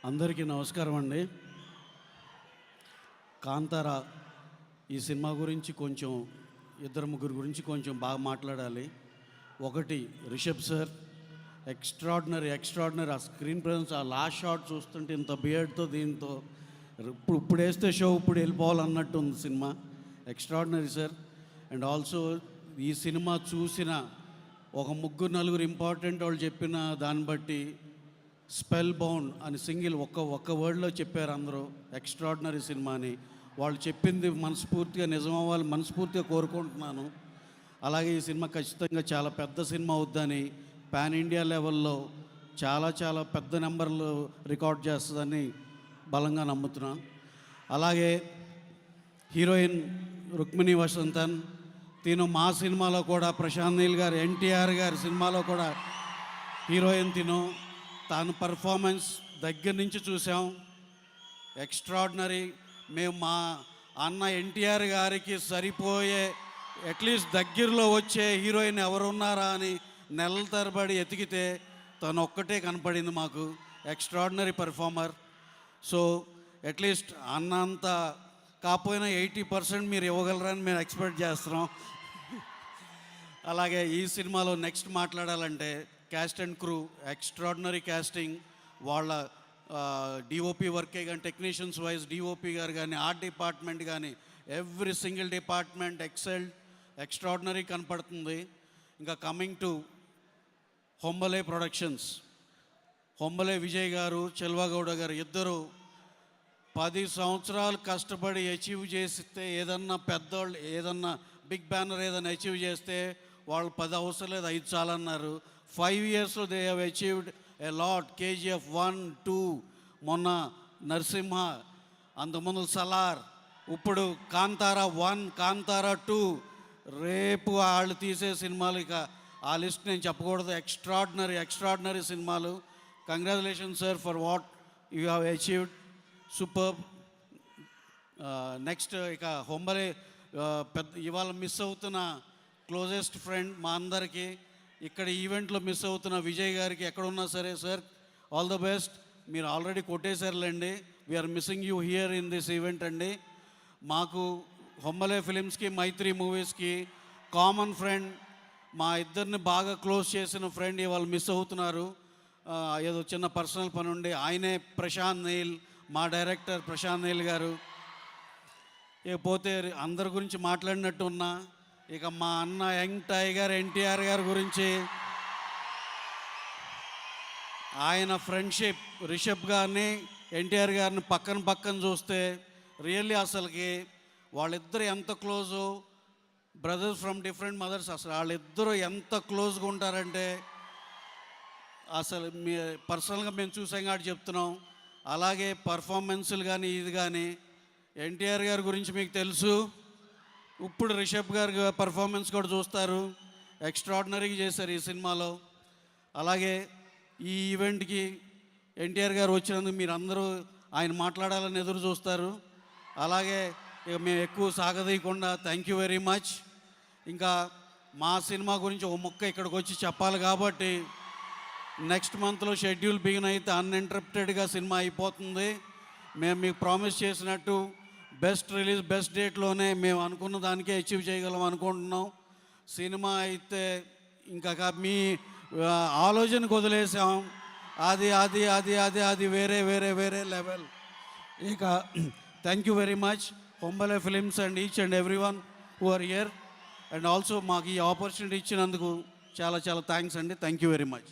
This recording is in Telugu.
అందరికీ నమస్కారం అండి. కాంతారా ఈ సినిమా గురించి కొంచెం ఇద్దరు ముగ్గురు గురించి కొంచెం బాగా మాట్లాడాలి. ఒకటి రిషబ్ సార్, ఎక్స్ట్రాడినరీ ఆ స్క్రీన్ ప్రెజెన్స్, ఆ లాస్ట్ షాట్ చూస్తుంటే ఇంత బియర్డ్తో దీంతో ఇప్పుడు వేస్తే షో ఇప్పుడు వెళ్ళిపోవాలన్నట్టు ఉంది cinema. Extraordinary sir. And also ఈ సినిమా చూసిన ఒక ముగ్గురు నలుగురు ఇంపార్టెంట్ వాళ్ళు చెప్పిన దాన్ని బట్టి స్పెల్ బౌండ్ అని సింగిల్ ఒక్క వర్డ్లో చెప్పారు అందరూ. ఎక్స్ట్రాడినరీ సినిమా అని వాళ్ళు చెప్పింది మనస్ఫూర్తిగా నిజం అవ్వాలి మనస్ఫూర్తిగా కోరుకుంటున్నాను. అలాగే ఈ సినిమా ఖచ్చితంగా చాలా పెద్ద సినిమా అవుద్దని, పాన్ ఇండియా లెవెల్లో చాలా పెద్ద నెంబర్లు రికార్డ్ చేస్తుందని బలంగా నమ్ముతున్నాను. అలాగే హీరోయిన్ రుక్మిణి వసంతన్, తిను మా సినిమాలో కూడా ప్రశాంత్ నీల్ గారు, ఎన్టీఆర్ గారి సినిమాలో కూడా హీరోయిన్ తాను పర్ఫార్మెన్స్ దగ్గర నుంచి చూసాం. ఎక్స్ట్రాడినరీ. మేము మా అన్న ఎన్టీఆర్ గారికి సరిపోయే అట్లీస్ట్ దగ్గరలో వచ్చే హీరోయిన్ ఎవరున్నారా అని నెలల తరబడి ఎతికితే తను ఒక్కటే కనపడింది మాకు. Extraordinary performer. సో అట్లీస్ట్ అన్నంత కాకపోయినా 80% మీరు ఇవ్వగలరని మేము ఎక్స్పెక్ట్ చేస్తున్నాం. అలాగే ఈ సినిమాలో నెక్స్ట్ మాట్లాడాలంటే caste and crew, extraordinary casting. వాళ్ళ డిఓపి వర్కే కానీ, టెక్నీషియన్స్ వైజ్ డిఓపి గారు కానీ, ఆర్ట్ డిపార్ట్మెంట్ కానీ, ఎవ్రీ సింగిల్ డిపార్ట్మెంట్ ఎక్స్ట్రాడినరీ కనపడుతుంది. ఇంకా coming to Hombale productions, Hombale Vijay గారు, చెల్వాగౌడ గారు ఇద్దరు 10 సంవత్సరాలు కష్టపడి అచీవ్ చేస్తే, ఏదన్నా పెద్దవాళ్ళు ఏదన్నా బిగ్ బ్యానర్ ఏదైనా అచీవ్ చేస్తే వాళ్ళు 10 అవసరం లేదు 5 చాలన్నారు. 5 yearsలో they have achieved a lot. KGF 1, 2, మొన్న నరసింహ, అంతకుముందు సలార్, ఇప్పుడు కాంతారా 1, కాంతారా 2, రేపు వాళ్ళు తీసే సినిమాలు ఇక ఆ లిస్ట్ నేను చెప్పకూడదు. ఎక్స్ట్రాడినరీ సినిమాలు. Congratulation sir for what you have achieved. Super. Next ఇక హొంబలే పెద్ద ఇవాళ మిస్ అవుతున్న క్లోజెస్ట్ ఫ్రెండ్ మా అందరికీ, ఇక్కడ ఈవెంట్లో మిస్ అవుతున్న విజయ్ గారికి ఎక్కడున్నా సరే సార్ ఆల్ ద బెస్ట్. మీరు ఆల్రెడీ కొట్టేశారులేండి. We're missing you here in this event అండి. మాకు హొంబలే ఫిలిమ్స్కి, మైత్రి మూవీస్కి కామన్ ఫ్రెండ్, మా ఇద్దరిని బాగా క్లోజ్ చేసిన ఫ్రెండ్ ఇవాళ మిస్ అవుతున్నారు. ఏదో చిన్న పర్సనల్ పని ఉండి. ఆయనే ప్రశాంత్ నీల్, మా డైరెక్టర్ ప్రశాంత్ నీల్ గారు. ఇకపోతే అందరి గురించి మాట్లాడినట్టు ఉన్నా, ఇక మా అన్న యంగ్ టైగర్ ఎన్టీఆర్ గారి గురించి, ఆయన ఫ్రెండ్షిప్ రిషబ్ గారిని ఎన్టీఆర్ గారిని పక్కన చూస్తే రియల్లీ అసలుకి వాళ్ళిద్దరు ఎంత close, brothers from different mothers. అసలు వాళ్ళిద్దరూ ఎంత క్లోజ్గా ఉంటారంటే అసలు పర్సనల్గా మేము చూసాం కాబట్టి చెప్తున్నాం. అలాగే పర్ఫార్మెన్సులు కానీ ఇది కానీ, ఎన్టీఆర్ గారి గురించి మీకు తెలుసు. ఇప్పుడు రిషబ్ గారి పర్ఫార్మెన్స్ కూడా చూస్తారు. ఎక్స్ట్రాడినరీగా చేశారు ఈ సినిమాలో. అలాగే ఈ ఈవెంట్కి ఎన్టీఆర్ గారు వచ్చినందుకు మీరు అందరూ ఆయన మాట్లాడాలని ఎదురు చూస్తారు. అలాగే ఇక మేము ఎక్కువ సాగదీయకుండా థ్యాంక్ యూ వెరీ మచ్. ఇంకా మా సినిమా గురించి ఒక ముక్క ఇక్కడికి వచ్చి చెప్పాలి కాబట్టి, నెక్స్ట్ మంత్లో షెడ్యూల్ బిగిన్ అయితే అన్ఇంటరప్టెడ్గా సినిమా అయిపోతుంది. మేము మీకు ప్రామిస్ చేసినట్టు బెస్ట్ రిలీజ్ బెస్ట్ డేట్లోనే మేము అనుకున్న దానికే అచీవ్ చేయగలం అనుకుంటున్నాం. సినిమా అయితే ఇంకా మీ ఆలోచనకు వదిలేసాం. అది అది అది అది అది వేరే వేరే వేరే లెవెల్. ఇక thank you very much Hombale Films and each and every one who are here. And also మాకు ఈ ఆపర్చునిటీ ఇచ్చినందుకు చాలా థ్యాంక్స్ అండి. Thank you very much.